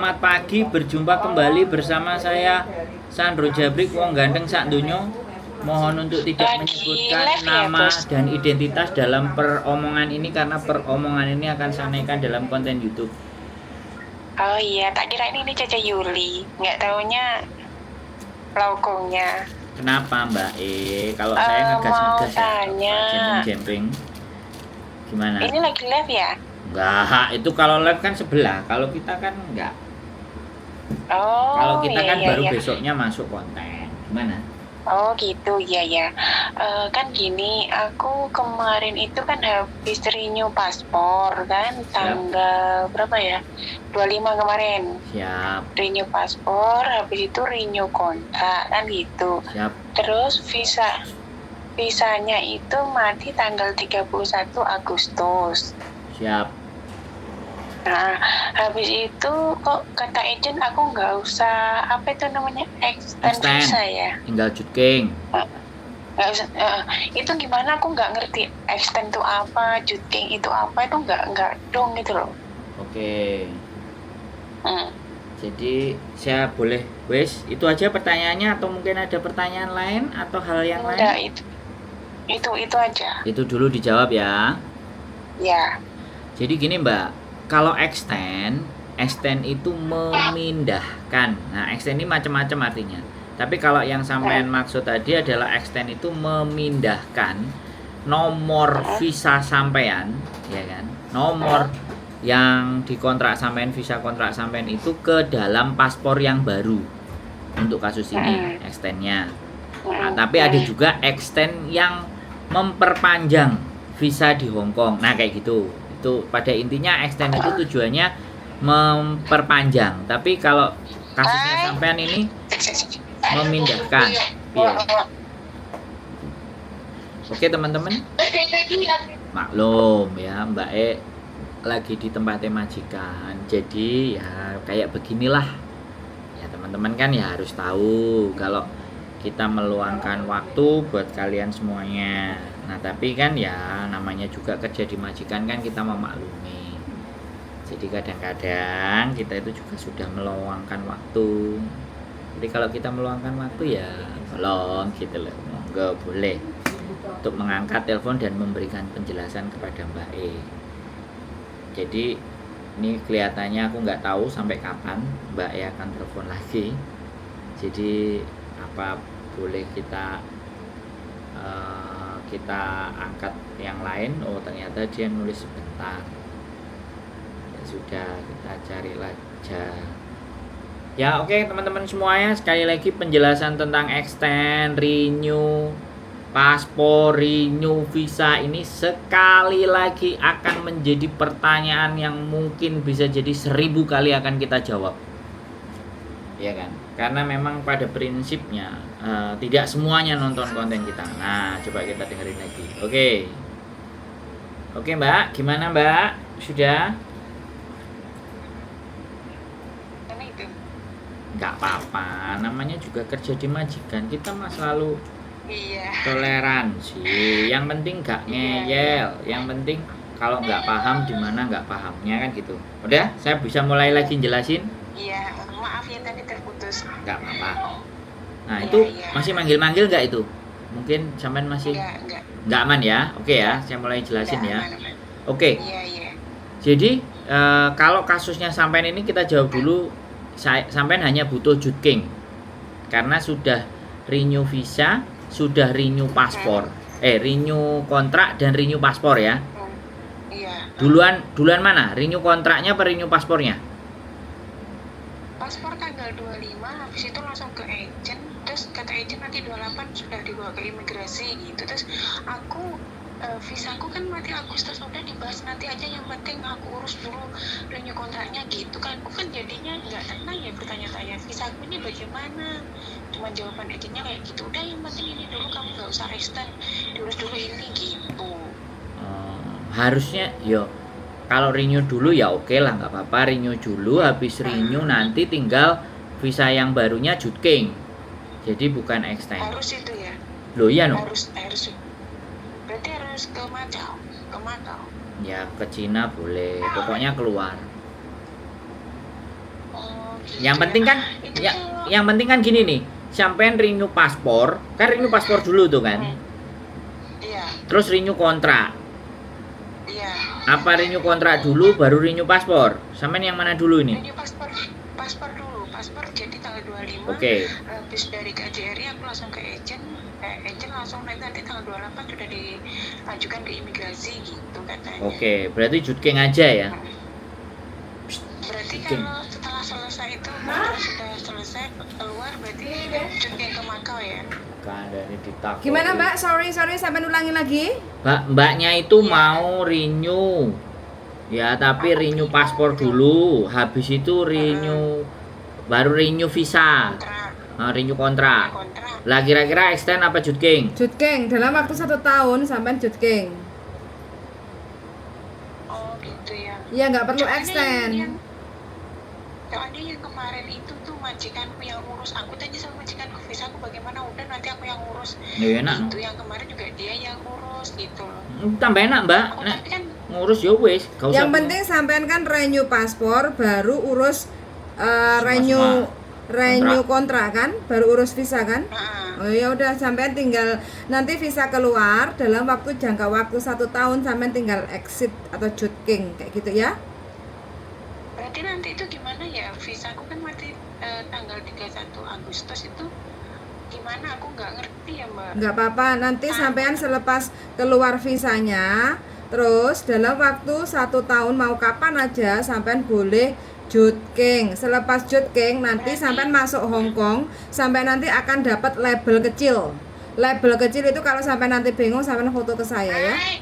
Selamat pagi, berjumpa kembali bersama saya Sandro Jabrik, wong ganteng sak donya. Mohon untuk tidak menyebutkan nama dan identitas dalam peromongan ini karena peromongan ini akan saya naikkan dalam konten YouTube. Oh iya, tak kira ini Caca Yuli, nggak taunya laukongnya. Kenapa Mbak Kalau saya ngegas-ngegas tanya. jemping-jemping. Gimana? Ini lagi live ya? Enggak, itu kalau live kan sebelah, kalau kita kan enggak. Oh, Kalau kita iya, kan iya, baru iya. besoknya masuk konten. Gimana? Oh gitu, iya ya. Kan gini, aku kemarin itu kan habis renew paspor kan, tanggal berapa ya? 25 kemarin. Siap. Renew paspor, habis itu renew kontrak kan gitu. Siap. Terus visanya itu mati tanggal 31 Agustus. Siap. Nah, habis itu kok kata agent aku nggak usah apa itu namanya extend visa ya? Tinggal jutking. Nggak usah. Itu gimana? Aku nggak ngerti extend itu apa, jutking itu apa, itu nggak dong gitu loh. Oke. Jadi saya boleh itu aja pertanyaannya atau mungkin ada pertanyaan lain atau hal yang lain? Enggak, itu aja. Itu dulu dijawab ya. Ya. Jadi gini Mbak, kalau extend itu memindahkan. Nah, extend ini macam-macam artinya. Tapi kalau yang sampean maksud tadi adalah extend itu memindahkan nomor visa sampean, ya kan? Nomor yang dikontrak sampean, visa kontrak sampean itu ke dalam paspor yang baru. Untuk kasus ini extendnya. Nah, tapi ada juga extend yang memperpanjang visa di Hong Kong. Nah, kayak gitu. Itu pada intinya extend itu tujuannya memperpanjang. Tapi kalau kasusnya sampean ini memindahkan. Oke teman-teman, maklum ya Mbak lagi di tempatnya majikan. Jadi ya kayak beginilah. Ya teman-teman kan ya harus tahu kalau kita meluangkan waktu buat kalian semuanya. Nah tapi kan ya namanya juga kerja di majikan kan kita memaklumi. Jadi kadang-kadang kita itu juga sudah meluangkan waktu. Jadi kalau kita meluangkan waktu ya tolong gitu loh, monggo boleh untuk mengangkat telepon dan memberikan penjelasan kepada Mbak Jadi ini kelihatannya aku nggak tahu sampai kapan Mbak akan telepon lagi. Jadi apa boleh kita angkat yang lain? Oh ternyata dia nulis sebentar. Ya sudah, kita cari aja. Ya oke, teman-teman semuanya, sekali lagi penjelasan tentang extend, renew paspor, renew visa ini sekali lagi akan menjadi pertanyaan yang mungkin bisa jadi 1000 kali akan kita jawab. Ya kan? Karena memang pada prinsipnya tidak semuanya nonton konten kita. Nah, coba kita dengerin lagi. Oke Mbak, gimana Mbak? Sudah? Nggak apa-apa, namanya juga kerja di majikan. Kita mah selalu toleransi. Yang penting nggak ngeyel. Yang penting kalau nggak paham di mana nggak pahamnya kan gitu. Udah, saya bisa mulai lagi jelasin? Iya, maaf ya tadi terputus. Nggak apa-apa. Nah itu masih manggil-manggil nggak itu? Mungkin sampean masih nggak aman ya? Oke ya, saya mulai jelasin ya. Oke. Jadi kalau kasusnya sampean ini kita jawab dulu. Sampean hanya butuh jutking karena sudah renew visa, sudah renew paspor, renew kontrak dan renew paspor ya. Duluan mana? Renew kontraknya apa renew paspornya? Paspor tanggal 25, habis itu langsung ke agent, terus kata agent nanti 28 sudah dibawa ke imigrasi gitu. Terus aku visaku kan mati Agustus, udah dibahas nanti aja, yang penting aku urus dulu renew kontraknya gitu kan. Aku kan jadinya nggak tenang ya bertanya-tanya visaku ini bagaimana. Cuma jawaban agentnya kayak gitu, udah yang penting ini dulu, kamu nggak usah extend, diurus dulu ini gitu. Harusnya yo kalau renew dulu ya oke lah, nggak apa-apa, renew dulu, habis renew nanti tinggal visa yang barunya jutking. Jadi bukan extend. Harus itu ya? Loh iya no? Harus. Berarti harus ke Macau. Ya ke Cina boleh, pokoknya keluar. Yang penting kan Itu ya, tuh, yang penting kan gini nih. Sampean renew paspor, kan renew paspor dulu tuh kan. iya, Terus renew kontrak. iya. Apa renew kontrak dulu baru renew paspor? Sampean yang mana dulu ini? Ini paspor dulu, paspor jadi tanggal 25. Oke. Habis dari KJRI aku langsung ke agent langsung nanti tanggal 28 sudah diajukan ke imigrasi gitu katanya. Oke, berarti Jutking aja ya. Berarti Oke. kalau setelah selesai itu sudah selesai keluar berarti Jutking ke Makau ya. Kan dari ditakut. Gimana Mbak? Sorry sampai ulangin lagi. Mbaknya itu mau renew. Ya, tapi renew paspor dulu. Habis itu renew baru renew visa. Renew kontrak. Kontrak. Lah kira-kira extend apa Jutking? Jutking dalam waktu 1 tahun sampai Jutking. Oh gitu ya. Ya nggak perlu Soalnya extend. Soalnya yang kemarin itu tuh majikanku yang ngurus. Aku tanya sama majikanku visa aku bagaimana, udah nanti aku yang ngurus. Ya enak. Itu yang kemarin juga dia yang ngurus gitu loh. Tambah enak, Mbak. Aku Nek tapi kan ngurus ya wis, gak usah. Yang penting sampean kan renew paspor baru urus renew kontrak kan, baru urus visa kan. Oh ya udah sampean tinggal nanti visa keluar dalam waktu jangka waktu 1 tahun sampean tinggal exit atau Jutking kayak gitu ya. berarti nanti itu gimana ya, visaku kan mati tanggal 31 Agustus itu gimana, aku nggak ngerti ya Mbak. Nggak apa-apa, nanti sampean selepas keluar visanya, terus dalam waktu 1 tahun mau kapan aja sampean boleh Jutking. Selepas Jutking nanti sampean masuk Hong Kong, sampai nanti akan dapat label kecil. Label kecil itu kalau sampai nanti bingung sampean foto ke saya ya. Hai.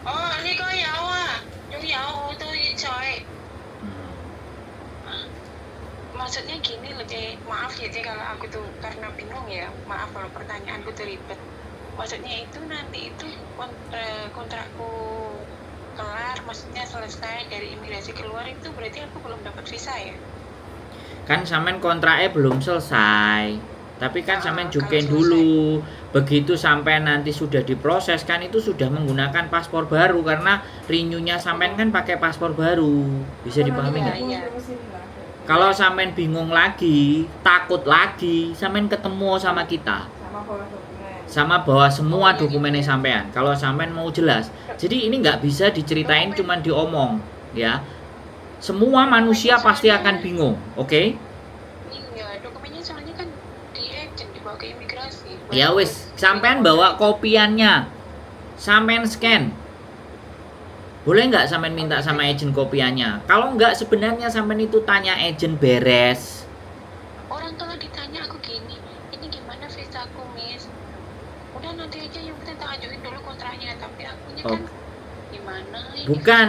Oh, ini kok ya itu coy. Maksudnya gini loh, Cek. Maaf ya, Cek, kalau aku tuh karena bingung ya. Maaf kalau pertanyaanku tuh ribet. Maksudnya itu nanti itu kontrakku kelar, maksudnya selesai dari imigrasi keluar itu berarti aku belum dapat visa ya? Kan sampean kontraknya belum selesai. Tapi kan sampean Kalau Jutking selesai. dulu. Begitu sampai nanti sudah diproses kan itu sudah menggunakan paspor baru karena renew-nya sampean kan pakai paspor baru. Bisa dipahami nggak? Iya. Kalau sampean bingung lagi, takut lagi, sampean ketemu sama kita. Sama bawa semua dokumennya sampean. Kalau sampean mau jelas. Jadi ini nggak bisa diceritain cuman diomong, ya. Semua manusia pasti akan bingung, oke? Iya, dokumennya soalnya kan di agent dibawa ke imigrasi. Ya wis, sampean bawa kopiannya. Sampean scan. Boleh nggak sampean minta sama agent kopiannya? Kalau nggak sebenarnya sampean itu tanya agent beres. Orang kalau ditanya aku gini, ini gimana visaku, Miss? Udah nanti aja yang penting tak ajuin dulu kontraknya, tapi akunya kan gimana?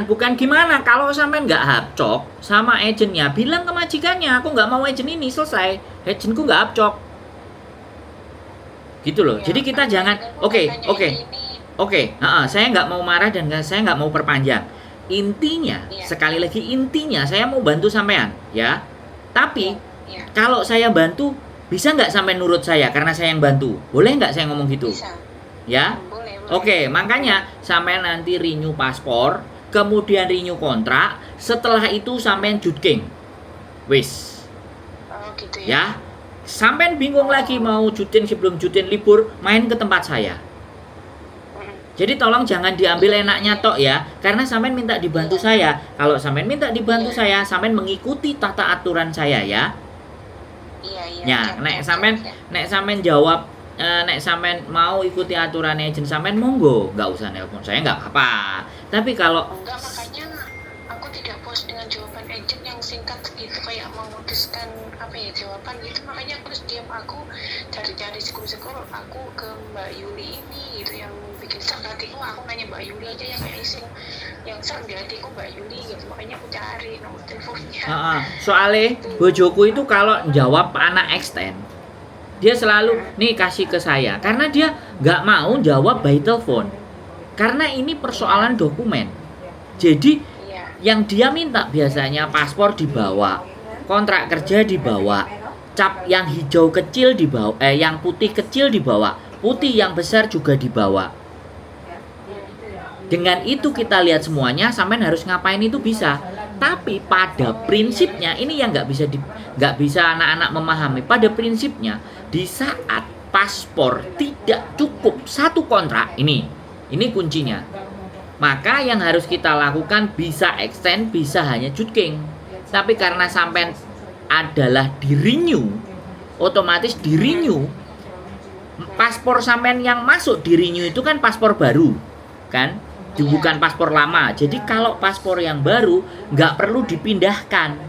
Bukan gimana. Kalau sampean nggak hapcok sama agentnya, bilang ke majikannya, aku nggak mau agent ini, selesai. Agentku nggak hapcok. Gitu loh. Ya, Jadi kita kan jangan, aku oke. tanya Oke, saya nggak mau marah dan saya nggak mau perpanjang. Intinya, Iya. sekali lagi intinya, saya mau bantu sampean, ya. Tapi Iya, kalau saya bantu, bisa nggak sampean nurut saya karena saya yang bantu? Boleh nggak saya ngomong gitu? bisa. Ya. Boleh. Oke, makanya sampean nanti renew paspor, kemudian renew kontrak, setelah itu sampean Jutking. Wis, Oh, gitu ya. ya. Sampean bingung lagi mau Jutking sebelum Jutking libur, main ke tempat saya. Jadi tolong jangan diambil enaknya tok ya, karena sampean minta dibantu saya. Kalau sampean minta dibantu saya, sampean mengikuti tata aturan saya ya. Iya. Ya, siap, nek siap, sampean siap. nek sampean jawab nek sampean mau ikuti aturan agent sampean monggo, nggak usah nelpon saya nggak apa-apa. Tapi kalau Enggak, makanya aku tidak puas dengan jawaban agent yang singkat gitu, kayak memutuskan apa ya jawaban gitu, makanya aku terus diam, aku cari-cari skul-skul, aku ke Mbak Yuli ini gitu yang bikin serk di hatiku, aku nanya Mbak Yuli aja yang kayak iseng yang serk di hatiku Mbak Yuli gitu, makanya aku cari nomor teleponnya. soalnya bojoku itu kalau jawab anak extend, dia selalu nih kasih ke saya karena dia nggak mau jawab by telepon karena ini persoalan dokumen. Jadi Iya. yang dia minta biasanya paspor dibawa, kontrak kerja dibawa, cap yang hijau kecil dibawa, yang putih kecil dibawa, putih yang besar juga dibawa. Dengan itu kita lihat semuanya, sampean harus ngapain itu bisa. Tapi pada prinsipnya ini yang nggak bisa anak-anak memahami. Pada prinsipnya di saat paspor tidak cukup satu kontrak ini kuncinya. Maka yang harus kita lakukan bisa extend, bisa hanya jutking. Tapi karena sampean adalah di renew, otomatis di renew. Paspor sampean yang masuk di renew itu kan paspor baru, kan? Bukan paspor lama. Jadi kalau paspor yang baru nggak perlu dipindahkan.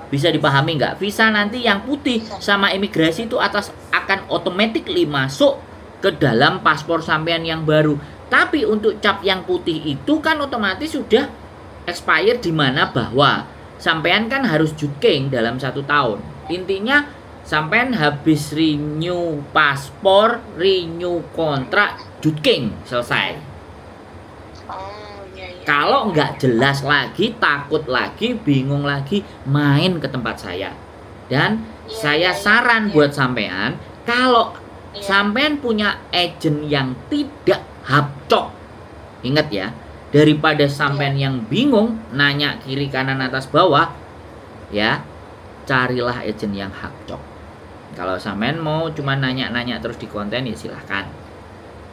Bisa dipahami nggak? Visa nanti yang putih sama imigrasi itu akan automatically masuk ke dalam paspor sampean yang baru. Tapi untuk cap yang putih itu kan otomatis sudah expired, di mana bahwa sampean kan harus jutking dalam 1 tahun. Intinya sampean habis renew paspor, renew kontrak, jutking, selesai. Oh, iya. Kalau nggak jelas lagi, takut lagi, bingung lagi, main ke tempat saya. Dan saya saran buat sampean, kalau sampean punya agent yang tidak hapcok, ingat ya, daripada sampean yang bingung nanya kiri kanan atas bawah, ya carilah agent yang hapcok. Kalau sampean mau cuma nanya-nanya terus di konten, ya silahkan.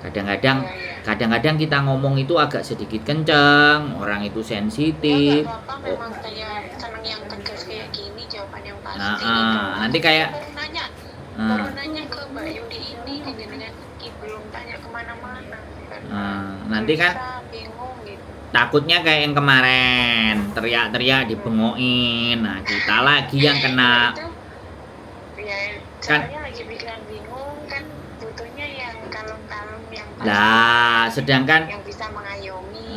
Kadang-kadang kita ngomong itu agak sedikit kenceng, orang itu sensitif. Ya, nggak apa-apa, memang saya senang yang tegas kayak gini, jawaban yang pasti. Nanti kayak baru nanya ke Mbak Yudi ini dengan belum tanya kemana-mana. Nanti kan bingung gitu. takutnya kayak yang kemarin, teriak-teriak dibengokin. Nah, kita lagi yang kena. Ya, soalnya lagi pikiran bingung kan, butuhnya yang kalem-kalem, yang pasti, Lah, sedangkan yang bisa mengayomi.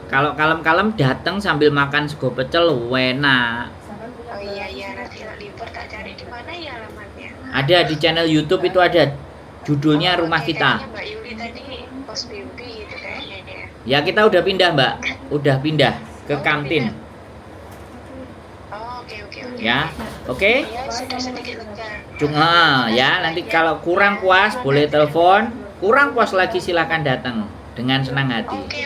kalau kalem-kalem datang sambil makan sego pecel, enak. Oh iya, nanti libur tak cari di mana ya alamatnya. Ada di channel YouTube itu ada, judulnya Rumah Kita. Mbak Yuli tadi pos BB gitu kayaknya dia. Ya, kita udah pindah, Mbak. Udah pindah ke kantin. Oh, oke. Ya. Oke? Ya, sudah sedikit lega. Ya, nanti kalau kurang puas boleh telepon. Kurang puas lagi silakan datang dengan senang hati. Oke.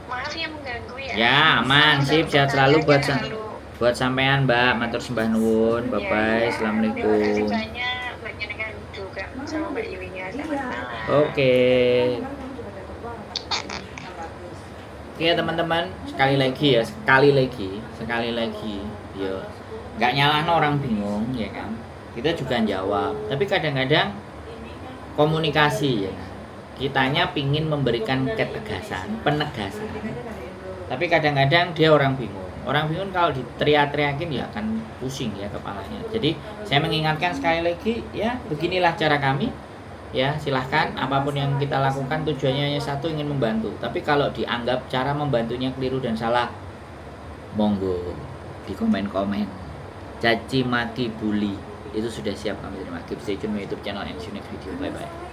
Maaf ya mengganggu ya. Ya, aman, sip, sehat selalu buat sampean, Mbak. Matur sembah nuwun. Bye bye. Terima kasih Assalamualaikum. banyak, menyenangkan juga sama Mbak Yulinya. Selamat malam. Oke. Oke teman-teman, sekali lagi, yo, nggak nyalahno orang bingung, ya kan? Kita juga jawab, tapi kadang-kadang komunikasi, ya kan? Kitanya pingin memberikan penegasan, tapi kadang-kadang dia orang bingung. Orang bingung kalau diteriak-teriakin ya akan pusing ya kepalanya. Jadi saya mengingatkan sekali lagi, ya beginilah cara kami. Ya silahkan, apapun yang kita lakukan tujuannya hanya satu, ingin membantu. Tapi kalau dianggap cara membantunya keliru dan salah, monggo di komen-komen, caci maki bully itu sudah siap kami terima. Keep stay tune YouTube channel and see you next video. Bye bye.